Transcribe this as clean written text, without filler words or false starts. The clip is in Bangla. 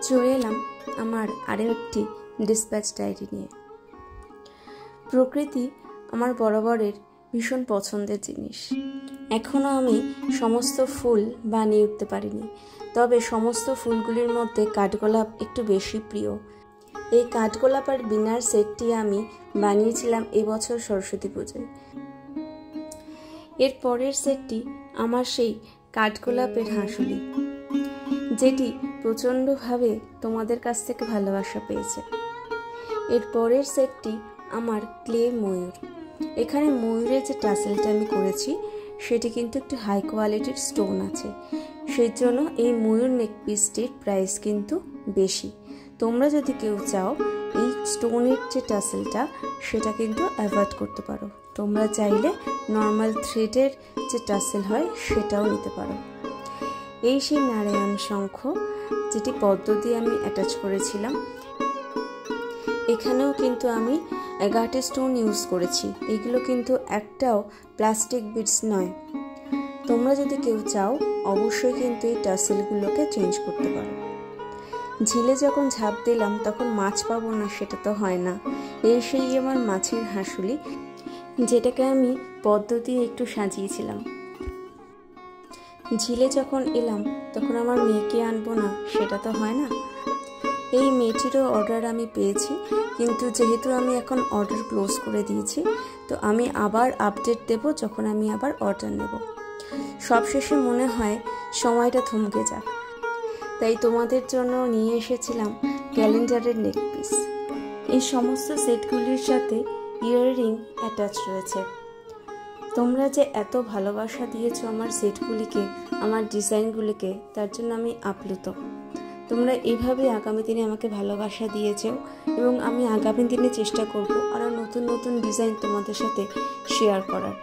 চলে এলাম আমার আরও একটি ডিসপ্যাচ ডায়েরি নিয়ে। প্রকৃতি আমার বরাবরের ভীষণ পছন্দের জিনিস। এখনও আমি সমস্ত ফুল বানিয়ে উঠতে পারিনি, তবে সমস্ত ফুলগুলির মধ্যে কাঠগোলাপ একটু বেশি প্রিয়। এই কাঠগোলাপ আর বিনার সেটটি আমি বানিয়েছিলাম এবছর সরস্বতী পুজোয়। এর পরের সেটটি আমার সেই কাঠগোলাপের হাঁসুলি, যেটি প্রচণ্ডভাবে তোমাদের কাছ থেকে ভালোবাসা পেয়েছে। এর পরের সেটটি আমার ক্লে ময়ূর। এখানে ময়ূরের যে টাসেলটা আমি করেছি সেটি কিন্তু একটু হাই কোয়ালিটির স্টোন আছে, সেই জন্য এই ময়ূর নেক পিসটির প্রাইস কিন্তু বেশি। তোমরা যদি কেউ চাও এই স্টোনের যে টাসেলটা সেটা কিন্তু অ্যাভয়েড করতে পারো। তোমরা চাইলে নর্মাল থ্রেডের যে টাসেল হয় সেটাও নিতে পারো। এই সেই নারায়ণ শঙ্খ যেটি পদ্ম দিয়ে আমি অ্যাটাচ করেছিলাম। এখানেও কিন্তু আমি অ্যাগাটে স্টোন ইউজ করেছি। এগুলো কিন্তু একটাও প্লাস্টিক বিটস নয়। তোমরা যদি কেউ চাও অবশ্যই কিন্তু এই টাসেলগুলোকে চেঞ্জ করতে পারো। ঝিলে যখন ঝাঁপ দিলাম তখন মাছ পাবো না সেটা তো হয় না। এই সেই আমার মাছের হাঁসুলি, যেটাকে আমি পদ্ম দিয়ে একটু সাজিয়েছিলাম। ঝিলে যখন এলাম তখন আমার মেয়েকে আনবো না সেটা তো হয় না। এই মেয়েটিরও অর্ডার আমি পেয়েছি, কিন্তু যেহেতু আমি এখন অর্ডার ক্লোজ করে দিয়েছি, তো আমি আবার আপডেট দেব যখন আমি আবার অর্ডার নেব। সবশেষে মনে হয় সময়টা থমকে যাক, তাই তোমাদের জন্য নিয়ে এসেছিলাম ক্যালেন্ডারের নেক পিস। এই সমস্ত সেটগুলির সাথে ইয়াররিং অ্যাটাচ রয়েছে। তোমরা যে এত ভালোবাসা দিয়েছো আমার সেটগুলিকে, আমার ডিজাইনগুলিকে, তার জন্য আমি আপ্লুত। তোমরা এইভাবে আগামী দিনে আমাকে ভালোবাসা দিয়েছো এবং আমি আগামী দিনে চেষ্টা করব আরও নতুন নতুন ডিজাইন তোমাদের সাথে শেয়ার করার।